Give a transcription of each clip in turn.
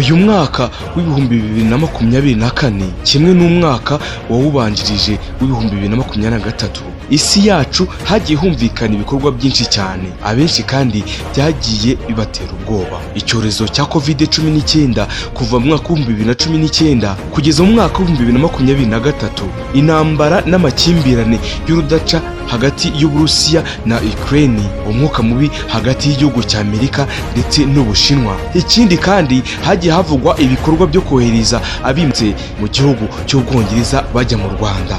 uyu mwaka w'ibihumbi 2024 kimwe n'umwaka wawubanjirije w'ibihumbi 2023 isi yacu hagiye humvikana ibikorwa byinshi cyane, abenshi kandi byagiye bibatera ubwoba. Icyorezo cya COVID-19 kuva mu mwaka w'2019 kugeza mu mwaka w'2023, intambara n'amakimbirane y'urudaca hagati y'Uburusiya na Ukraine, umwuka mubi hagati y'igihugu cya Amerika ndetse n'Ubushinwa. Ikindi kandi hagiye havugwa ibikorwa byo kohereza abimutse mu gihugu cy'Ubwongereza bajya mu Rwanda.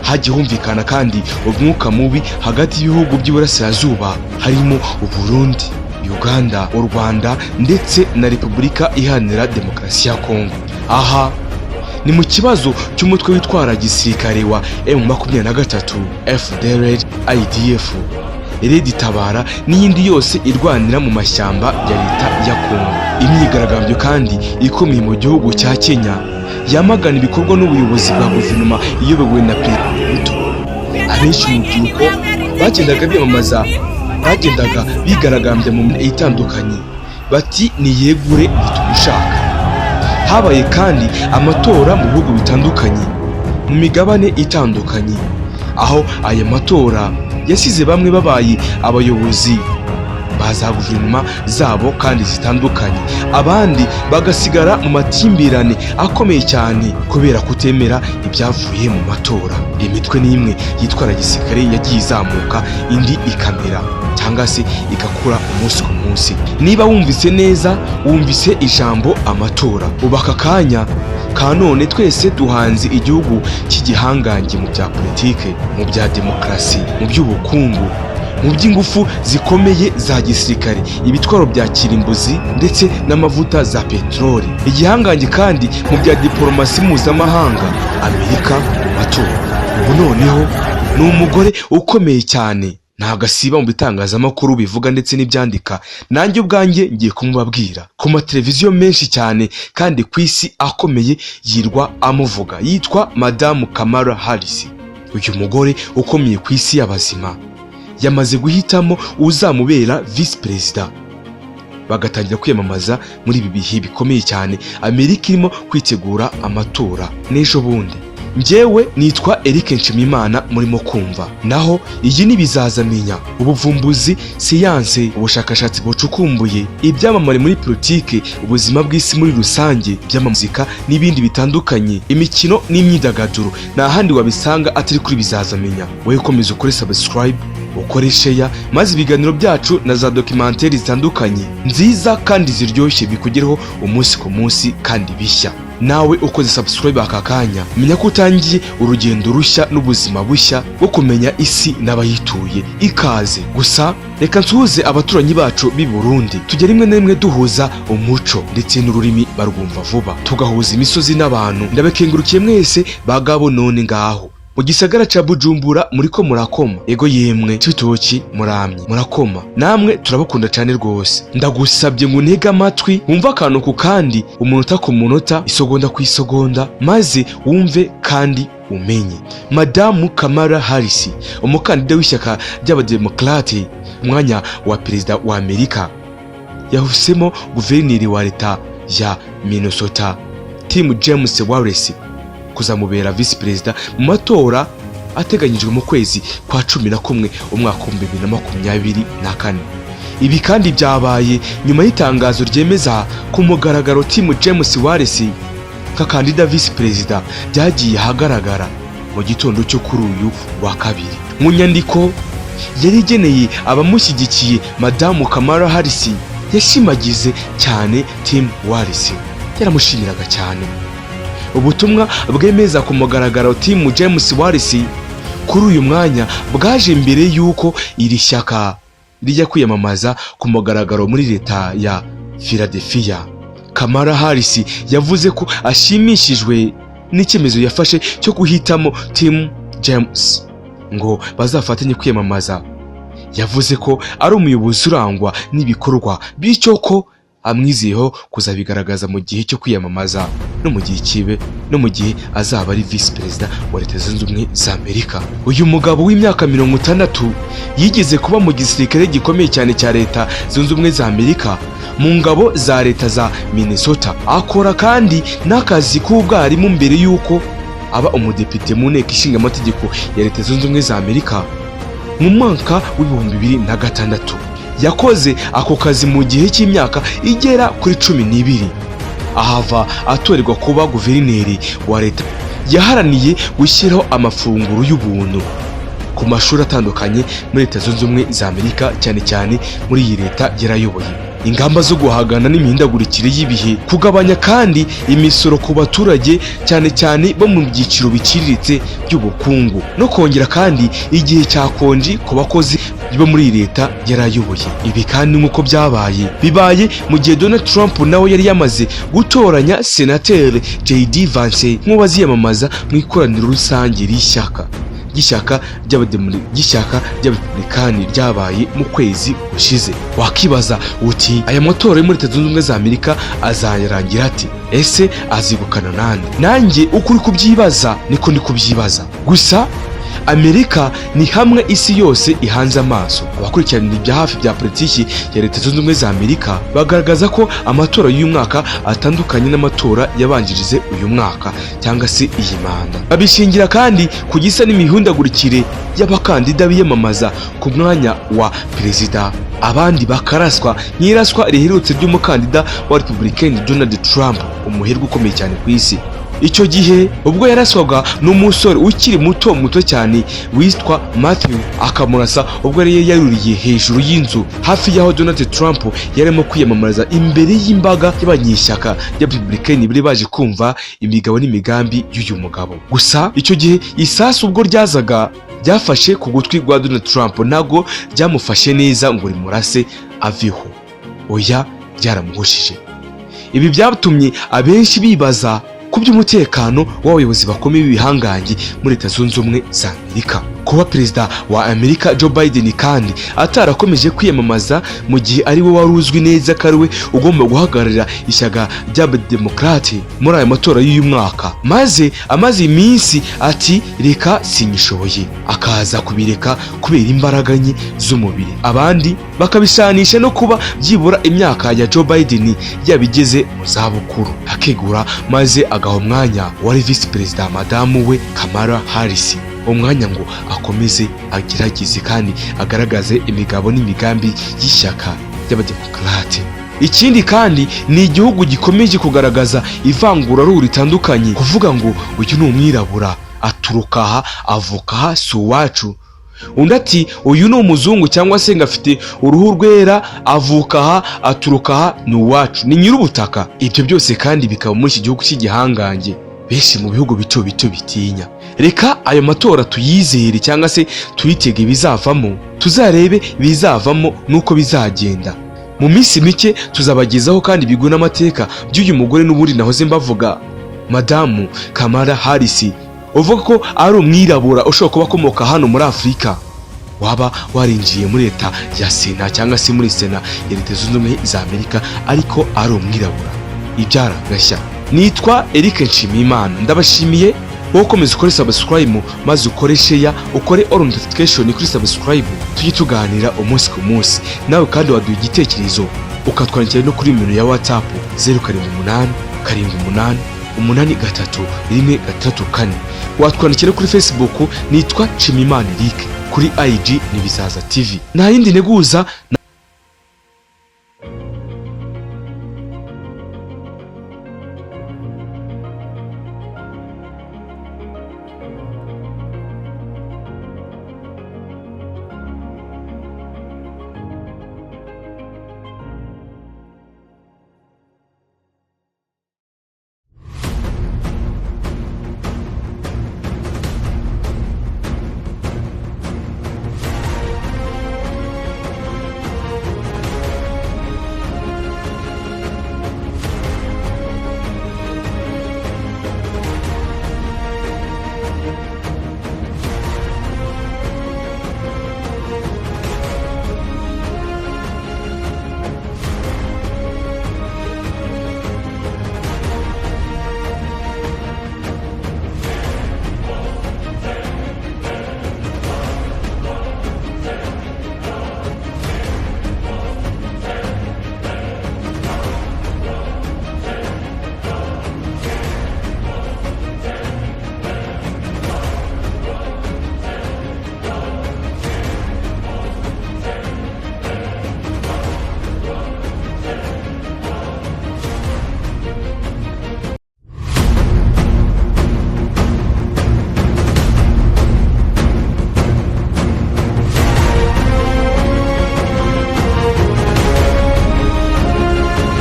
Hagiye humvikana kandi umwuka mubi hagati y'ibihugu by'Iburasirazuba harimo Uburundi, Uganda, u Rwanda ndetse na Repubulika Iharanira Demokarasi ya Kongo. Aha ni mu kibazo cy'umutwe witwara gisirikare wa M23, FDLR, IDF, Red Tabara n'iyindi yose irwanira mu mashyamba ya leta ya Kongo. Imyigaragambyo kandi ikomeye mu gihugu cya Kenya yamagana ibikorwa n'ubuyobozi bwa guverinoma iyobowe na Perezida. Abenshi mu rubyiruko bagendaga bigaragambya mu mirimo itandukanye bati niyegure ntitumushaka. Habaye kandi amatora mu bihugu bitandukanye mu migabane itandukanye, aho aya matora yasize bamwe babaye abayobozi baza guverinoma zabo kandi zitandukanye, abandi bagasigara mu makimbirane akomeye cyane kubera kutemera ibyavuye mu matora. Imitwe n'imwe yitwara gisirikare yagiye izamuka, indi ikamera cyangwa se igakura umunsi ku munsi. Niba wumvise neza, wumvise ijambo amatora, ubaka kanya ka none twese duhanze igihugu cy'igihangange mu bya politike, mu bya demokarasi, mu by'ubukungu, mu by'ingufu zikomeye za gisirikare, ibitwaro bya kirimbuzi ndetse n'amavuta za peteroli. Igihangange kandi mu bya diplomasi mpuzamahanga, Amerika mu matora. Ubu noneho ni umugore ukomeye cyane, ntabwo asiba mu bitangazamakuru bivuga ndetse n'ibyandika. Nanjye ubwanjye ngiye kumubabwira ku mateleviziyo menshi cyane kandi ku isi akomeye yirwa amuvuga, yitwa Madamu Kamara Harris. Uyu mugore ukomeye ku isi y'abazima yamaze guhitamo uzamubera visi perezida, bagatangira kwiyamamaza muri ibi bihe bikomeye cyane Amerika irimo kwitegura amatora n'ejo bundi. Njyewe nitwa Eric Nshimiyimana murimo kumva, naho iyi ni bizazamenya ubuvumbuzi, siyanse, ubushakashatsi bucukumbuye, ibyamamare muri politike, ubuzima bw'isi muri rusange, by'amuzika n'ibindi bitandukanye, imikino n'imyidagaduro. Nta handi wabisanga atari kuri bizazamenya. Wowe komeza ukore subscribe, ukore share, maze ibiganiro byacu na za documentaire zitandukanye nziza kandi ziryoshye bikugereho umunsi ku munsi kandi bishya. Nawe ukoze subscribe aka kanya, menya ko utangiye urugendo rushya n'ubuzima bushya bwo kumenya isi n'abayituye. Ikaze. Gusa reka nsuhuze abaturanyi bacu b'i Burundi, tujya rimwe na rimwe duhuza umuco ndetse n'ururimi barwumva vuba, tugahuza imisozi n'abantu. Ndabakengurukiye mwese bagabo none ngaho mu gisagara ca Bujumbura muriko murakoma. Ego yemwe Cibitoki muramye murakoma, namwe turabakunda cyane rwose. Ndagusabye ngo ntege amatwi wumva akantu ku kandi, umunota ku munota, isogonda ku isogonda, maze wumve kandi umenye. Madamu Kamara Harris, umukandida w'ishyaka ry'abademokrate umwanya wa perezida wa Amerika, yahisemo guverineri wa leta ya Minnesota Tim James Wallace kuzamubera visi perezida mu matora ateganyijwe mu kwezi kwa 11 umwaka wa 2024. Ibi kandi byabaye nyuma y'itangazo ryemeza ku mugaragaro Tim James Wallace nk'akandida visi perezida byagiye hagaragara mu gitondo cyo kuri uyu wa kabiri. Mu nyandiko yari igeneye abamushyigikiye, Madamu Kamara Harris yashimagize cyane Tim Wallace, yaramushimiraga cyane. Ubutumwa bwemeza ku mugaragaro Tim James Wallace kuri uyu mwanya bwaje mbere y'uko iri shyaka rijya kwiyamamaza ku mugaragaro muri leta ya Philadelphia. Kamara Harris yavuze ko ashimishijwe n'icyemezo yafashe cyo guhitamo Tim James ngo bazafatanye kwiyamamaza. Yavuze ko ari umuyobozi urangwa n'ibikorwa, bityo ko amwizeho kuzabigaragaza mu gihe cyo kwiyamamaza. no mu gihe azaba ari visi perezida wa Leta Zunze Ubumwe za Amerika. Uyu mugabo w'imyaka 60 yigeze kuba mu gisirikare gikomeye cyane cya Leta Zunze Ubumwe za Amerika mu ngabo za leta za Minnesota. Akora kandi n'akazi k'ubwarimu mbere y'uko aba umudepite mu nteko ishinga amategeko ya Leta Zunze Ubumwe za Amerika mu mwaka w'2006. Yakoze ako kazi mu gihe cy'imyaka igera kuri 12. Ahava atorerwa kuba guverineri wa leta. Yaharaniye gushyiraho amafunguro y'ubuntu ku mashuri atandukanye muri Leta Zunze Ubumwe za Amerika, cyane cyane muri iyi leta yarayoboye. Ingamba zo guhangana n'imihindagurikire y'ibihe, kugabanya kandi imisoro ku baturage cyane cyane bo mu byiciro biciriritse by'ubukungu, no kongera kandi igihe cyakonje ku bakozi bo muri leta yarayoboye. Ibi kandi nk'uko bibaye mu gihe Donald Trump nawe yari yamaze gutoranya senateri J.D. Vance nk'uwaziyamamaza mu ikoraniro rusange ry'ishyaka ry'abarepublikani ryabaye mu kwezi gushize. Wakibaza uti aya matora yo muri Leta Zunze Ubumwe za Amerika azarangira ati? Ese azigukana nande? Nanjye uko uri kubyibaza niko ndi kubyibaza. Gusa Amerika ni hamwe isi yose ihanze amaso. Abakurikirana ibya hafi bya politiki ya Leta Zunze Ubumwe za Amerika bagaragaza ko amatora y'uyu mwaka atandukanye n'amatora yabanjirize uyu mwaka cyangwa se iyi manda. Babishingira kandi ku gisa n'imihindagurikire y'abakandida biyamamaza ku mwanya wa perezida. Abandi bakaraswa nk'iraswa riherutse ry'umukandida wa Republican Donald Trump, umuherwe ukomeye cyane ku isi. Icyo gihe ubwo yaraswaga n'umusore ukiri muto cyane witwa Matthew, akamurasa ubwo yari yaruriye hejuru y'inzu hafi y'aho Donald Trump yarimo kwiyamamariza imbere y'imbaga y'abanyeshyaka y'Abarepublikani bari baje kumva imigabo n'imigambi y'uyu mugabo. Gusa icyo gihe isasu ubwo ryazaga ryafashe ku gutwi kwa Donald Trump, ntago ryamufashe neza ngo rimurase aveho, oya ryaramuhushije. Ibi byatumye abenshi bibaza ku by'umutekano w'abayobozi bakomeye b'ibihangange muri Leta Zunze Ubumwe za Amerika. Kuba perezida wa Amerika Joe Biden kandi atarakomeje kwiyamamaza mu gihe ari we wari uzwi neza ko ari we ugomba guhagararira ishyaka ry'Abademokrate muri aya matora y'uyu mwaka, maze amaze iminsi ati reka sinyishoboye, akaza kubireka kubera imbaraga nke z'umubiri. Abandi bakabishanisha no kuba byibura imyaka ya Joe Biden yabigeze mu zabukuru, akegura maze agaha umwanya wari visi perezida madamu we Kamara Harris, umwanya ngo akomeze agerageze kandi agaragaze imigabo n'imigambi y'ishyaka ry'Abademokrate. Ikindi kandi ni igihugu gikomeje kugaragaza ivanguraruhu ritandukanye, kuvuga ngo uyu ni umwirabura, aturuka aha, avuka aha, si uwacu. Undi ati uyu ni umuzungu cyangwa se ngafite uruhu rwera, avuka aha, aturuka aha, ni uwacu, ni nyir'ubutaka. Ibyo byose kandi bikaba muri iki gihugu cy'igihangange benshi mu bihugu bito bitinya. Reka ayo matora tuyizere cyangwa se tuyitege bizavamo, tuzarebe bizavamo nuko bizagenda. Mu minsi mike tuzabagezaho kandi biguna amateka by'uyu mugore n'ubundi nahoze mbavuga, madamu Kamara Harris, uvuga ko ari umwirabura ushobora kuba akomoka hano muri Afurika, waba warinjiye muri leta ya Sena cyangwa se muri Sena ya Leta Zunze Ubumwe za Amerika ariko ari umwirabura. Ibyaragashya. Nitwa Eric Nshimiyimana, ndabashimiye wowe ukomeza ukore subscribe maze ukore share, ukore all notification kuri subscribe, tujye tuganira umunsi ku munsi. Nawe kandi waduha igitekerezo ukatwandikira no kuri nimero ya WhatsApp 078 78 83 watwandikira kuri Facebook nitwa Nshimiyimana Eric, kuri IG ni Bizaza TV. Nta yindi neguza